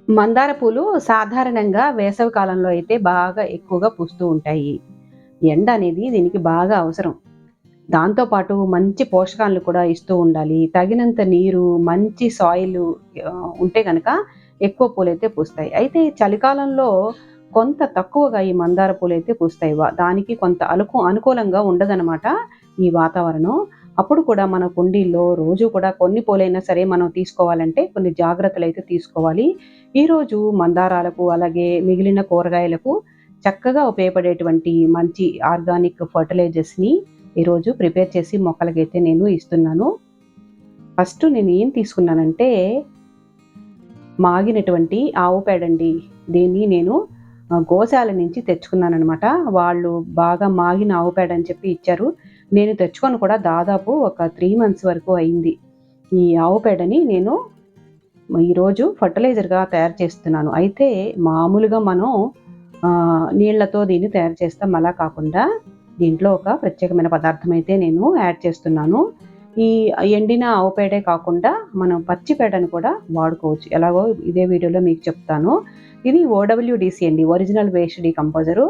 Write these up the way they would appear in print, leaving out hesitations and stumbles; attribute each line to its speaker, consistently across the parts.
Speaker 1: మందార పూలు సాధారణంగా వేసవి కాలంలో అయితే బాగా ఎక్కువగా పూస్తూ ఉంటాయి. ఎండ అనేది దీనికి బాగా అవసరం. దాంతో పాటు మంచి పోషకాలను కూడా ఇస్తూ ఉండాలి. తగినంత నీరు, మంచి సాయిలు ఉంటే గనక ఎక్కువ పూలైతే పూస్తాయి. అయితే చలికాలంలో కొంత తక్కువగా ఈ మందార పూలైతే పూస్తాయి. దానికి కొంత అనుకూలంగా ఉండదనమాట ఈ వాతావరణం. అప్పుడు కూడా మన కుండీల్లో రోజు కూడా కొన్ని పూలైనా సరే మనం తీసుకోవాలంటే కొన్ని జాగ్రత్తలైతే తీసుకోవాలి. ఈరోజు మందారాలకు అలాగే మిగిలిన కూరగాయలకు చక్కగా ఉపయోగపడేటువంటి మంచి ఆర్గానిక్ ఫర్టిలైజర్స్‌ని ఈరోజు ప్రిపేర్ చేసి మొక్కలకైతే నేను ఇస్తున్నాను. ఫస్ట్ నేను ఏం తీసుకున్నానంటే మాగినటువంటి ఆవు పేడండి. దీన్ని నేను గోశాల నుంచి తెచ్చుకున్నాననమాట. వాళ్ళు బాగా మాగిన ఆవు పేడ అని చెప్పి ఇచ్చారు. నేను తెచ్చుకొని కూడా దాదాపు ఒక 3 మంత్స్ వరకు అయింది. ఈ ఆవు పేడని నేను ఈరోజు ఫర్టిలైజర్‌గా తయారు చేస్తున్నాను. అయితే మామూలుగా మనం నీళ్ళతో దీన్ని తయారు చేస్తాం. అలా కాకుండా దీంట్లో ఒక ప్రత్యేకమైన పదార్థం అయితే నేను యాడ్ చేస్తున్నాను. ఈ ఎండిన ఆవు పేడే కాకుండా మనం పచ్చి పేడను కూడా వాడుకోవచ్చు. ఎలాగో ఇదే వీడియోలో మీకు చెప్తాను. ఇది ఓడబ్ల్యూడీసీ అండి. Original waste decomposer.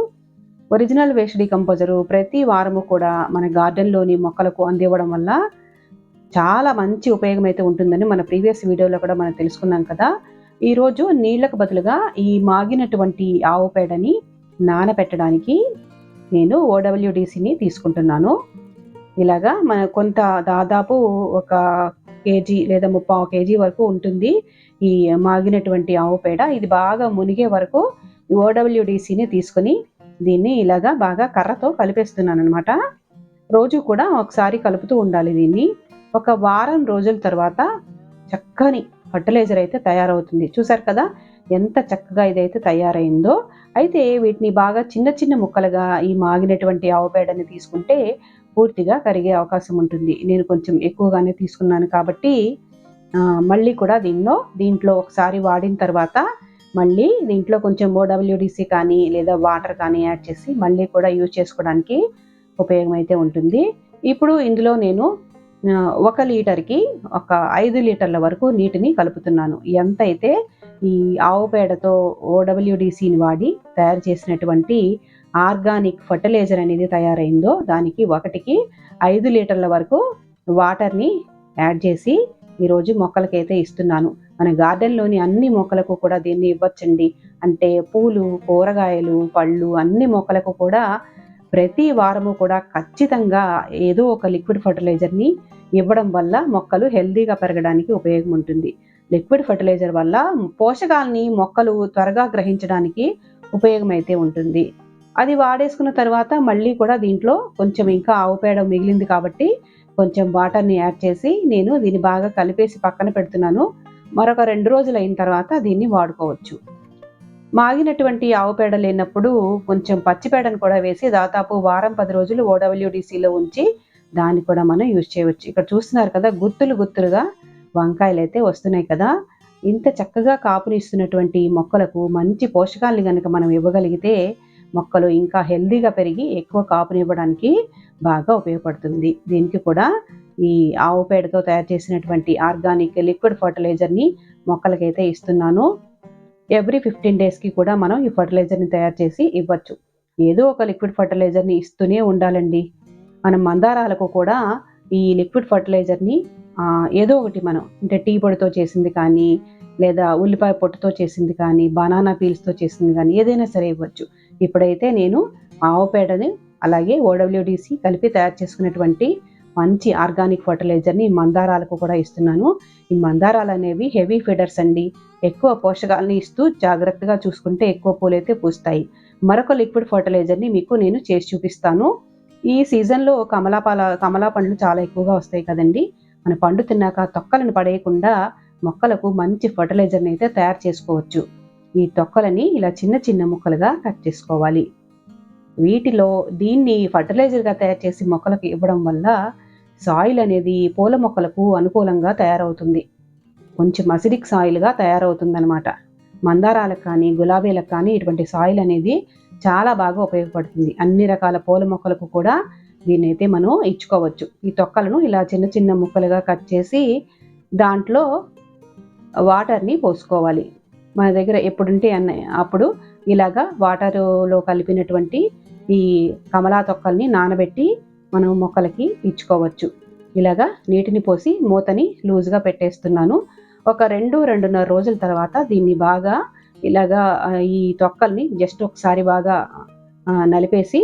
Speaker 1: Original waste decomposer ప్రతి వారము కూడా మన గార్డెన్‌లోని మొక్కలకు అందివ్వడం వల్ల చాలా మంచి ఉపయోగం అయితే ఉంటుందని మన ప్రీవియస్ వీడియోలో కూడా మనం తెలుసుకున్నాం కదా! ఈరోజు నీళ్ళకు బదులుగా ఈ మాగినటువంటి ఆవు పేడని నానబెట్టడానికి నేను ఓడబ్ల్యూడీసీని తీసుకుంటున్నాను. ఇలాగా కొంత దాదాపు ఒక కేజీ లేదా ముప్పావు కేజీ వరకు ఉంటుంది ఈ మాగినటువంటి ఆవు పేడ. ఇది బాగా మునిగే వరకు ఈ ఓడబ్ల్యూడీసీని తీసుకొని దీన్ని ఇలాగా బాగా కర్రతో కలిపేస్తున్నాననమాట. రోజు కూడా ఒకసారి కలుపుతూ ఉండాలి దీన్ని. ఒక వారం రోజుల తర్వాత చక్కని ఫర్టిలైజర్ అయితే తయారవుతుంది. చూసారు కదా ఎంత చక్కగా ఇదైతే తయారైందో. అయితే వీటిని బాగా చిన్న చిన్న ముక్కలుగా ఈ మాగినటువంటి ఆవు పేడని తీసుకుంటే పూర్తిగా కరిగే అవకాశం ఉంటుంది. నేను కొంచెం ఎక్కువగానే తీసుకున్నాను కాబట్టి మళ్ళీ కూడా దీంట్లో ఒకసారి వాడిన తర్వాత మళ్ళీ దీంట్లో కొంచెం ఓడబ్ల్యూడీసీ కానీ లేదా వాటర్ కానీ యాడ్ చేసి మళ్ళీ కూడా యూజ్ చేసుకోవడానికి ఉపయోగం అయితే ఉంటుంది. ఇప్పుడు ఇందులో నేను 1 లీటర్‌కి ఒక 5 లీటర్ల వరకు నీటిని కలుపుతున్నాను. ఎంతైతే ఈ ఆవు పేడతో ఓడబ్ల్యూడీసీని వాడి తయారు చేసినటువంటి ఆర్గానిక్ ఫర్టిలైజర్ అనేది తయారైందో దానికి 1కి 5 లీటర్ల వరకు వాటర్‌ని యాడ్ చేసి ఈరోజు మొక్కలకైతే ఇస్తున్నాను. మన గార్డెన్‌లోని అన్ని మొక్కలకు కూడా దీన్ని ఇవ్వచ్చండి. అంటే పూలు, కూరగాయలు, పళ్ళు అన్ని మొక్కలకు కూడా ప్రతి వారము కూడా ఖచ్చితంగా ఏదో ఒక లిక్విడ్ ఫర్టిలైజర్‌ని ఇవ్వడం వల్ల మొక్కలు హెల్తీగా పెరగడానికి ఉపయోగం ఉంటుంది. లిక్విడ్ ఫర్టిలైజర్ వల్ల పోషకాలని మొక్కలు త్వరగా గ్రహించడానికి ఉపయోగమైతే ఉంటుంది. అది వాడేసుకున్న తర్వాత మళ్ళీ కూడా దీంట్లో కొంచెం ఇంకా ఆవు పేడ మిగిలింది కాబట్టి కొంచెం వాటర్‌ని యాడ్ చేసి నేను దీన్ని బాగా కలిపేసి పక్కన పెడుతున్నాను. మరొక 2 రోజులు అయిన తర్వాత దీన్ని వాడుకోవచ్చు. మాగినటువంటి ఆవు పేడ లేనప్పుడు కొంచెం పచ్చి పేడను కూడా వేసి దాదాపు వారం 10 రోజులు ఓడబ్ల్యూడీసీలో ఉంచి దాన్ని కూడా మనం యూజ్ చేయవచ్చు. ఇక్కడ చూస్తున్నారు కదా గుత్తులుగా వంకాయలైతే వస్తున్నాయి కదా! ఇంత చక్కగా కాపునిస్తున్నటువంటి మొక్కలకు మంచి పోషకాల్ని గనక మనం ఇవ్వగలిగితే మొక్కలు ఇంకా హెల్తీగా పెరిగి ఎక్కువ కాపునివ్వడానికి బాగా ఉపయోగపడుతుంది. దీనికి కూడా ఈ ఆవు పేడతో తయారు చేసినటువంటి ఆర్గానిక్ లిక్విడ్ ఫర్టిలైజర్‌ని మొక్కలకైతే ఇస్తున్నాను. ఎవ్రీ 15 డేస్‌కి కూడా మనం ఈ ఫర్టిలైజర్‌ని తయారు చేసి ఇవ్వచ్చు. ఏదో ఒక లిక్విడ్ ఫర్టిలైజర్‌ని ఇస్తూనే ఉండాలండి. మనం మందారాలకు కూడా ఈ లిక్విడ్ ఫర్టిలైజర్‌ని ఏదో ఒకటి మనం అంటే టీ పొడితో చేసింది కానీ, లేదా ఉల్లిపాయ పొట్టుతో చేసింది కానీ, బనానా పీల్స్‌తో చేసింది కానీ ఏదైనా సరే ఇవ్వచ్చు. ఇప్పుడైతే నేను ఆవు పేడని అలాగే ఓడబ్ల్యూడీసీ కలిపి తయారు చేసుకున్నటువంటి మంచి ఆర్గానిక్ ఫర్టిలైజర్‌ని మందారాలకు కూడా ఇస్తున్నాను. ఈ మందారాలనేవి హెవీ ఫీడర్స్ అండి. ఎక్కువ పోషకాలని ఇస్తూ జాగ్రత్తగా చూసుకుంటే ఎక్కువ పూలైతే పూస్తాయి. మరొక లిక్విడ్ ఫర్టిలైజర్‌ని మీకు నేను చేసి చూపిస్తాను. ఈ సీజన్‌లో కమలా పండ్లు చాలా ఎక్కువగా వస్తాయి కదండీ! మన పండు తిన్నాక తొక్కలను పడేయకుండా మొక్కలకు మంచి ఫర్టిలైజర్‌ని అయితే తయారు చేసుకోవచ్చు. ఈ తొక్కలని ఇలా చిన్న చిన్న ముక్కలుగా కట్ చేసుకోవాలి. వీటిలో దీన్ని ఫర్టిలైజర్‌గా తయారు చేసి మొక్కలకు ఇవ్వడం వల్ల సాయిల్ అనేది పూల మొక్కలకు అనుకూలంగా తయారవుతుంది. కొంచెం అసిడిక్ సాయిల్‌గా తయారవుతుందనమాట. మందారాలకు కానీ, గులాబీలకు కానీ ఇటువంటి సాయిల్ అనేది చాలా బాగా ఉపయోగపడుతుంది. అన్ని రకాల పూల మొక్కలకు కూడా దీన్నైతే మనం ఇచ్చుకోవచ్చు. ఈ తొక్కలను ఇలా చిన్న చిన్న ముక్కలుగా కట్ చేసి దాంట్లో వాటర్‌ని పోసుకోవాలి. మన దగ్గర ఎప్పుడుంటే అప్పుడు ఇలాగా వాటరులో కలిపినటువంటి ఈ కమలా తొక్కల్ని నానబెట్టి మనం మొక్కలకి ఇచ్చుకోవచ్చు. ఇలాగా నీటిని పోసి మూతని లూజ్గా పెట్టేస్తున్నాను. ఒక 2-2.5 రోజుల తర్వాత దీన్ని బాగా ఇలాగా ఈ తొక్కల్ని జస్ట్ ఒకసారి బాగా నలిపేసి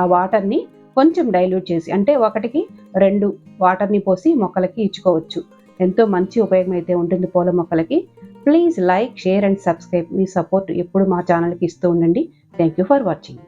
Speaker 1: ఆ వాటర్ని కొంచెం డైల్యూట్ చేసి, అంటే 1:2 వాటర్ని పోసి మొక్కలకి ఇచ్చుకోవచ్చు. ఎంతో మంచి ఉపయోగం అయితే ఉంటుంది పూల మొక్కలకి. Please like, share and subscribe. Me support ఎప్పుడు మా ఛానల్కి ఇస్తూ ఉండండి. Thank you for watching.